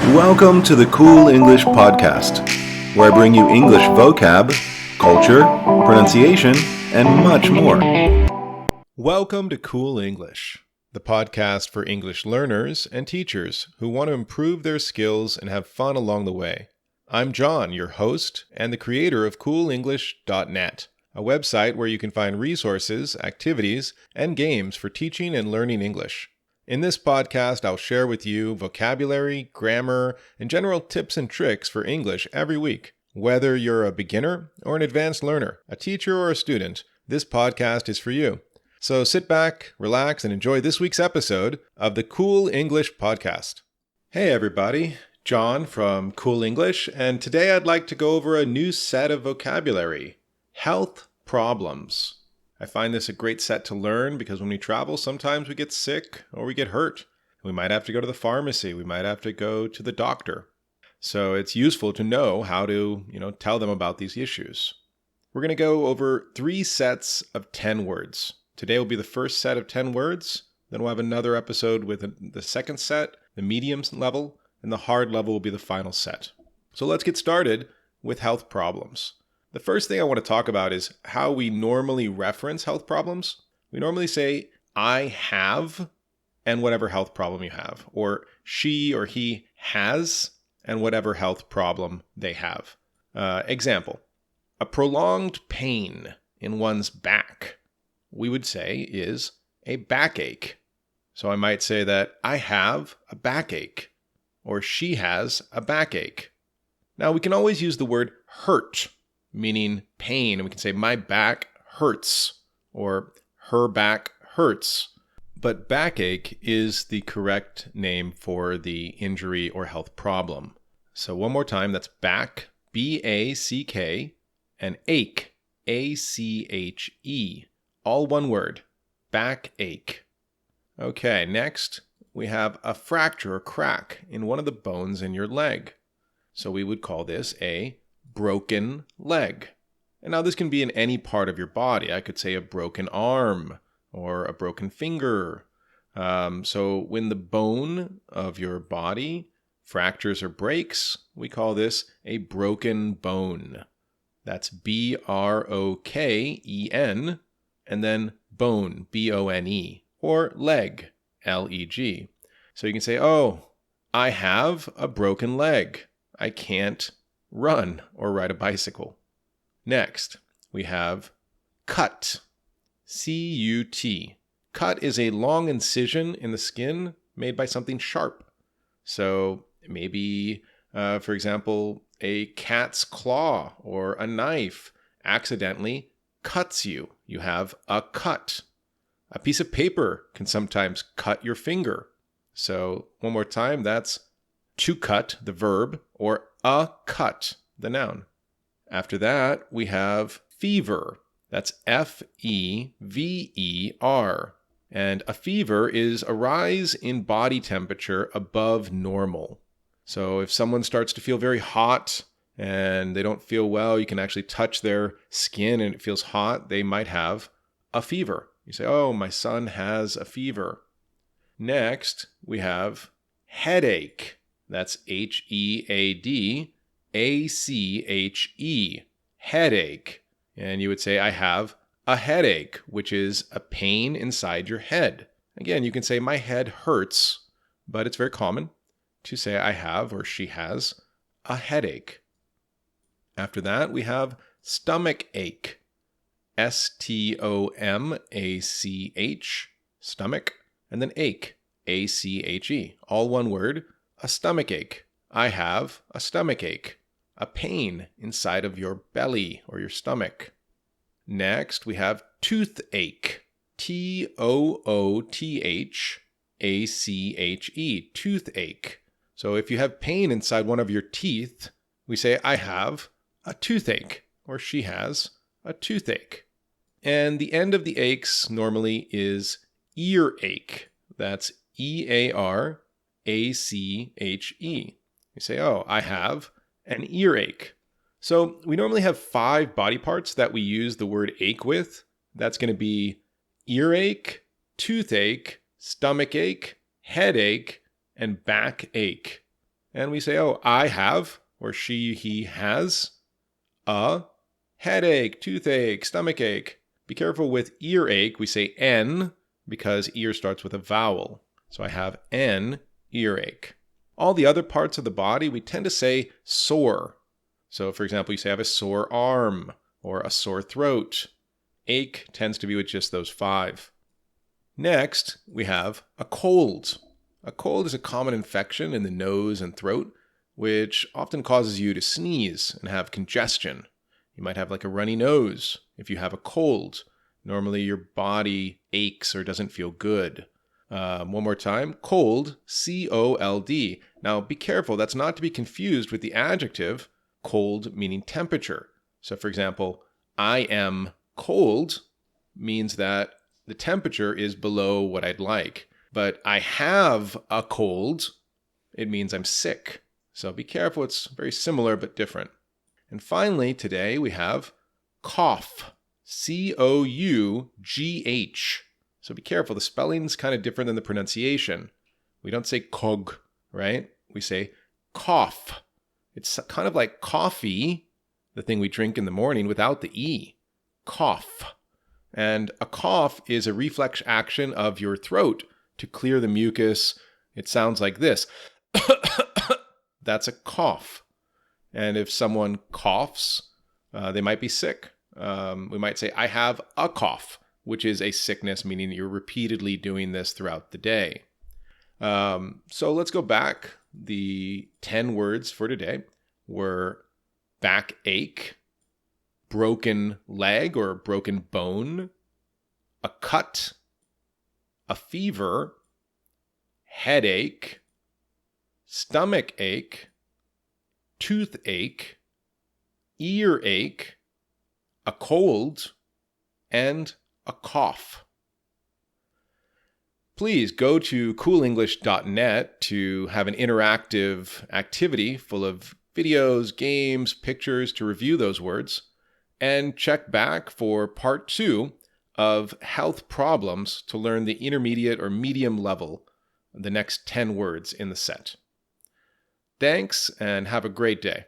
Welcome to the Cool English Podcast, where I bring you English vocab, culture, pronunciation, and much more. Welcome to Cool English, the podcast for English learners and teachers who want to improve their skills and have fun along the way. I'm John, your host and the creator of CoolEnglish.net, a website where you can find resources, activities, and games for teaching and learning English. In this podcast, I'll share with you vocabulary, grammar, and general tips and tricks for English every week. Whether you're a beginner or an advanced learner, a teacher or a student, this podcast is for you. So sit back, relax, and enjoy this week's episode of the Cool English Podcast. Hey everybody, John from Cool English, and today I'd like to go over a new set of vocabulary, health problems. I find this a great set to learn because when we travel, sometimes we get sick or we get hurt. We might have to go to the pharmacy. We might have to go to the doctor. So it's useful to know how to, tell them about these issues. We're going to go over 3 sets of 10 words. Today will be the first set of 10 words. Then we'll have another episode with the second set, the medium level, and the hard level will be the final set. So let's get started with health problems. The first thing I want to talk about is how we normally reference health problems. We normally say, I have, and whatever health problem you have, or she or he has, and whatever health problem they have. Example, a prolonged pain in one's back, we would say is a backache. So I might say that I have a backache, or she has a backache. Now we can always use the word hurt, meaning pain, and we can say my back hurts or her back hurts. But backache is the correct name for the injury or health problem. So one more time, that's back, B-A-C-K, and ache, A-C-H-E, all one word, backache. Okay, next we have a fracture or crack in one of the bones in your leg. So we would call this a broken leg. And now this can be in any part of your body. I could say a broken arm or a broken finger. So when the bone of your body fractures or breaks, we call this a broken bone. That's B-R-O-K-E-N, and then bone, B-O-N-E, or leg, L-E-G. So you can say, oh, I have a broken leg. I can't run or ride a bicycle. Next, we have cut, C-U-T. Cut is a long incision in the skin made by something sharp. So maybe, for example, a cat's claw or a knife accidentally cuts you. You have a cut. A piece of paper can sometimes cut your finger. So one more time, that's to cut, the verb, or a cut, the noun. After that, we have fever. That's F-E-V-E-R. And a fever is a rise in body temperature above normal. So if someone starts to feel very hot and they don't feel well, you can actually touch their skin and it feels hot, they might have a fever. You say, oh, my son has a fever. Next, we have headache. That's H-E-A-D-A-C-H-E, headache. And you would say, I have a headache, which is a pain inside your head. Again, you can say, my head hurts, but it's very common to say I have or she has a headache. After that, we have stomach ache, S-T-O-M-A-C-H, stomach, and then ache, A-C-H-E, all one word. A stomach ache. I have a stomach ache. A pain inside of your belly or your stomach. Next, we have toothache. T-O-O-T-H-A-C-H-E. Toothache. So if you have pain inside one of your teeth, we say, I have a toothache, or she has a toothache. And the end of the aches normally is earache. That's E-A-R A-C-H-E. You say, oh, I have an earache. So we normally have 5 body parts that we use the word ache with. That's going to be earache, toothache, stomachache, headache, and backache. And we say, oh, I have, or she, he has a headache, toothache, stomach ache. Be careful with earache. We say N because ear starts with a vowel. So I have an earache. All the other parts of the body, we tend to say sore. So for example, you say I have a sore arm or a sore throat. Ache tends to be with just those 5. Next, we have a cold. A cold is a common infection in the nose and throat, which often causes you to sneeze and have congestion. You might have like a runny nose if you have a cold. Normally your body aches or doesn't feel good. One more time, cold, C-O-L-D. Now be careful, that's not to be confused with the adjective cold meaning temperature. So for example, I am cold means that the temperature is below what I'd like. But I have a cold, it means I'm sick. So be careful, it's very similar but different. And finally, today we have cough, C-O-U-G-H. So be careful, the spelling's kind of different than the pronunciation. We don't say cog, right? We say cough. It's kind of like coffee, the thing we drink in the morning, without the E. Cough. And a cough is a reflex action of your throat to clear the mucus. It sounds like this. That's a cough. And if someone coughs, they might be sick. We might say, I have a cough, which is a sickness, meaning you're repeatedly doing this throughout the day. So let's go back. The 10 words for today were backache, broken leg or broken bone, a cut, a fever, headache, stomach ache, toothache, earache, a cold, and a cough. Please go to coolenglish.net to have an interactive activity full of videos, games, pictures to review those words, and check back for part 2 of health problems to learn the intermediate or medium level, the next 10 words in the set. Thanks, and have a great day.